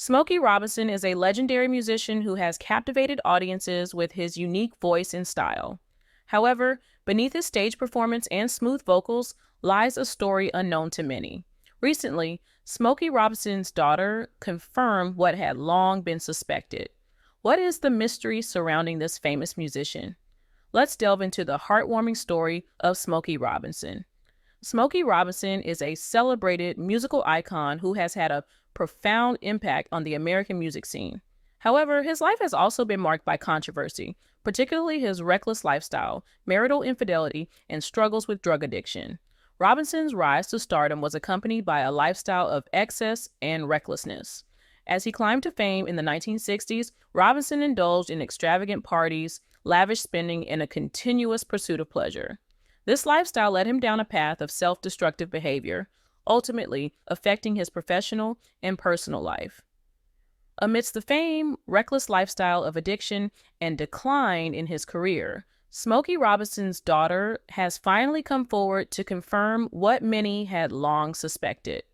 Smokey Robinson is a legendary musician who has captivated audiences with his unique voice and style. However, beneath his stage performance and smooth vocals lies a story unknown to many. Recently, Smokey Robinson's daughter confirmed what had long been suspected. What is the mystery surrounding this famous musician? Let's delve into the heartwarming story of Smokey Robinson. Smokey Robinson is a celebrated musical icon who has had a profound impact on the American music scene. However, his life has also been marked by controversy, particularly his reckless lifestyle, marital infidelity, and struggles with drug addiction. Robinson's rise to stardom was accompanied by a lifestyle of excess and recklessness. As he climbed to fame in the 1960s, Robinson indulged in extravagant parties, lavish spending, and a continuous pursuit of pleasure. This lifestyle led him down a path of self-destructive behavior, ultimately affecting his professional and personal life. Amidst the fame, reckless lifestyle of addiction, and decline in his career, Smokey Robinson's daughter has finally come forward to confirm what many had long suspected.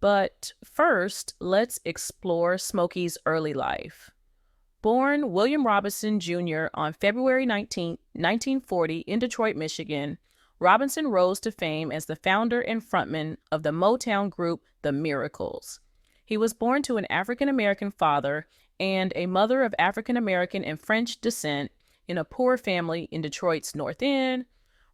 But first, let's explore Smokey's early life. Born William Robinson Jr. on February 19, 1940 in Detroit, Michigan, Robinson rose to fame as the founder and frontman of the Motown group The Miracles. He was born to an African-American father and a mother of African-American and French descent in a poor family in Detroit's North End.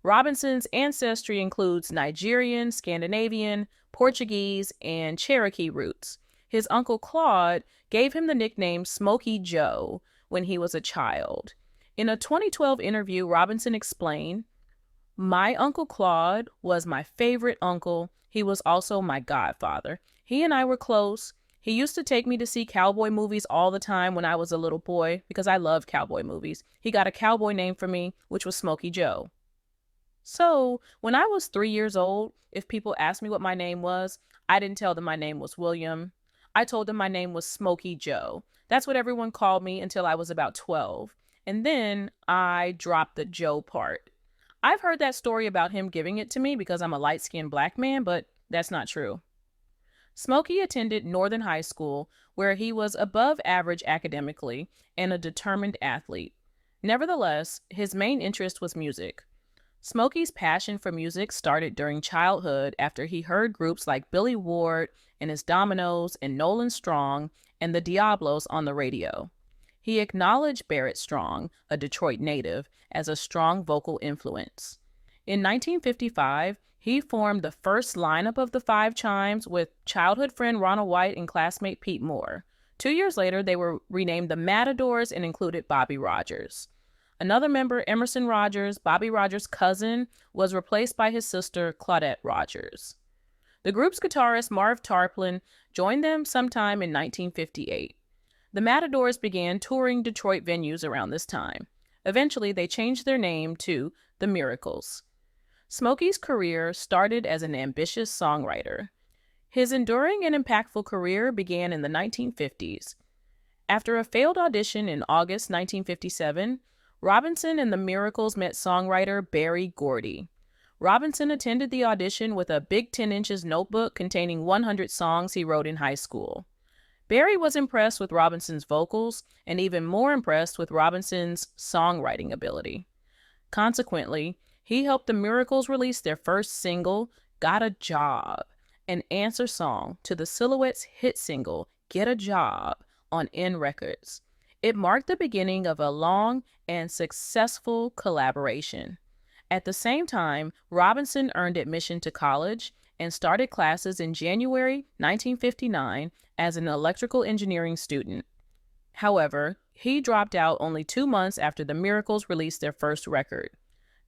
Robinson's ancestry includes Nigerian, Scandinavian, Portuguese, and Cherokee roots. His uncle Claude gave him the nickname Smokey Joe when he was a child. In a 2012 interview, Robinson explained, "My Uncle Claude was my favorite uncle. He was also my godfather. He and I were close. He used to take me to see cowboy movies all the time when I was a little boy because I loved cowboy movies. He got a cowboy name for me, which was Smokey Joe." So, when I was 3 years old, if people asked me what my name was, I didn't tell them my name was William. I told them my name was Smokey Joe. That's what everyone called me until I was about 12. And then I dropped the Joe part. I've heard that story about him giving it to me because I'm a light-skinned black man, but that's not true. Smokey attended Northern High School, where he was above average academically and a determined athlete. Nevertheless, his main interest was music. Smokey's passion for music started during childhood after he heard groups like Billy Ward and his Dominoes and Nolan Strong and the Diablos on the radio. He acknowledged Barrett Strong, a Detroit native, as a strong vocal influence. In 1955, he formed the first lineup of the Five Chimes with childhood friend Ronald White and classmate Pete Moore. 2 years later, they were renamed the Matadors and included Bobby Rogers. Another member, Emerson Rogers, Bobby Rogers' cousin, was replaced by his sister, Claudette Rogers. The group's guitarist, Marv Tarplin, joined them sometime in 1958. The Matadors began touring Detroit venues around this time. Eventually, they changed their name to The Miracles. Smokey's career started as an ambitious songwriter. His enduring and impactful career began in the 1950s. After a failed audition in August 1957, Robinson and the Miracles met songwriter Berry Gordy. Robinson attended the audition with a big 10 inches notebook containing 100 songs he wrote in high school. Berry was impressed with Robinson's vocals and even more impressed with Robinson's songwriting ability. Consequently, he helped the Miracles release their first single, Got a Job, an answer song to the Silhouette's hit single, Get a Job, on N Records. It marked the beginning of a long and successful collaboration. At the same time, Robinson earned admission to college and started classes in January 1959 as an electrical engineering student. However, he dropped out only 2 months after the Miracles released their first record.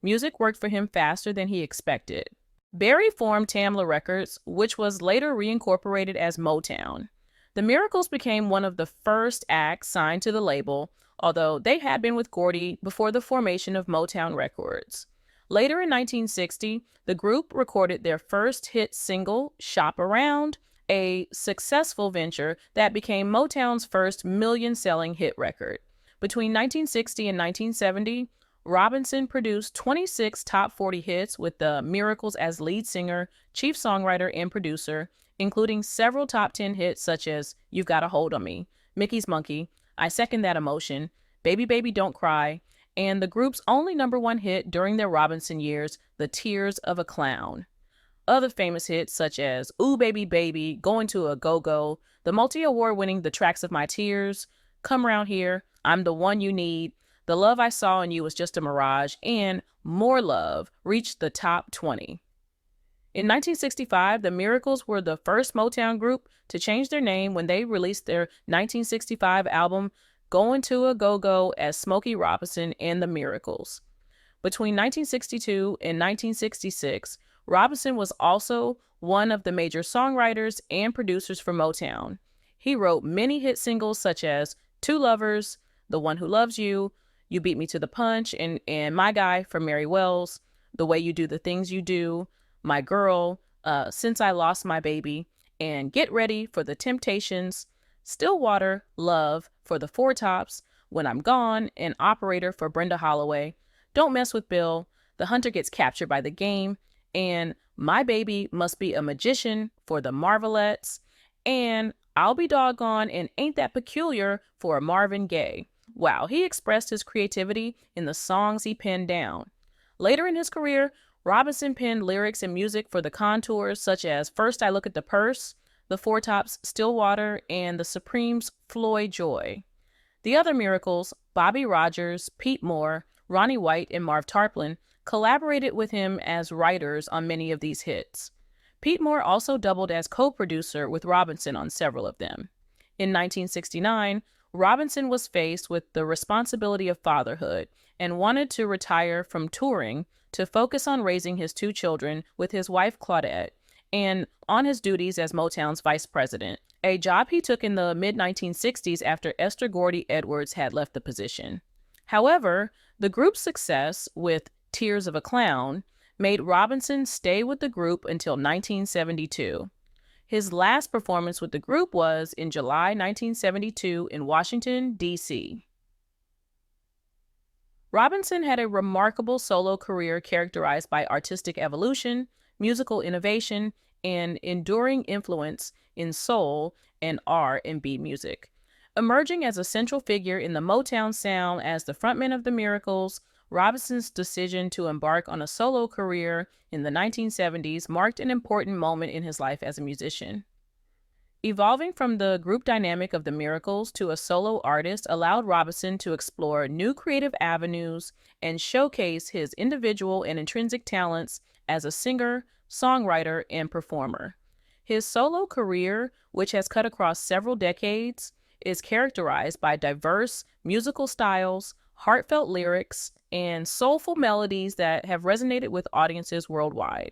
Music worked for him faster than he expected. Berry formed Tamla Records, which was later reincorporated as Motown. The Miracles became one of the first acts signed to the label, although they had been with Gordy before the formation of Motown Records. Later in 1960, the group recorded their first hit single, Shop Around, a successful venture that became Motown's first million-selling hit record. Between 1960 and 1970, Robinson produced 26 top 40 hits with the Miracles as lead singer, chief songwriter, and producer, including several top 10 hits such as You've Got a Hold on Me, Mickey's Monkey, I Second That Emotion, Baby Baby Don't Cry, and the group's only #1 hit during their Robinson years, The Tears of a Clown. Other famous hits such as Ooh Baby Baby, Going to a Go-Go, the multi-award winning The Tracks of My Tears, Come Round Here, I'm the One You Need, The Love I Saw in You Was Just a Mirage, and More Love reached the top 20. In 1965, the Miracles were the first Motown group to change their name when they released their 1965 album Going to a Go-Go as Smokey Robinson and the Miracles. Between 1962 and 1966, Robinson was also one of the major songwriters and producers for Motown. He wrote many hit singles such as Two Lovers, The One Who Loves You, You Beat Me to the Punch, and My Guy from Mary Wells, The Way You Do the Things You Do, My Girl, Since I Lost My Baby, and Get Ready for the Temptations, Stillwater, Love for the Four Tops, When I'm Gone, and Operator for Brenda Holloway, Don't Mess with Bill, The Hunter Gets Captured by the Game, and My Baby Must Be a Magician for the Marvelettes, and I'll Be Doggone and Ain't That Peculiar for Marvin Gaye. Wow, he expressed his creativity in the songs he penned down. Later in his career, Robinson penned lyrics and music for the Contours, such as First I Look at the Purse, the Four Tops' Stillwater, and the Supremes' Floyd Joy. The other Miracles, Bobby Rogers, Pete Moore, Ronnie White, and Marv Tarplin, collaborated with him as writers on many of these hits. Pete Moore also doubled as co-producer with Robinson on several of them. In 1969, Robinson was faced with the responsibility of fatherhood and wanted to retire from touring to focus on raising his 2 children with his wife Claudette and on his duties as Motown's vice president, a job he took in the mid-1960s after Esther Gordy Edwards had left the position. However, the group's success with Tears of a Clown made Robinson stay with the group until 1972. His last performance with the group was in July 1972 in Washington, D.C. Robinson had a remarkable solo career characterized by artistic evolution, musical innovation, and enduring influence in soul and R&B music. Emerging as a central figure in the Motown sound as the frontman of the Miracles, Robinson's decision to embark on a solo career in the 1970s marked an important moment in his life as a musician. Evolving from the group dynamic of the Miracles to a solo artist allowed Robinson to explore new creative avenues and showcase his individual and intrinsic talents as a singer, songwriter, and performer. His solo career, which has cut across several decades, is characterized by diverse musical styles, heartfelt lyrics, and soulful melodies that have resonated with audiences worldwide.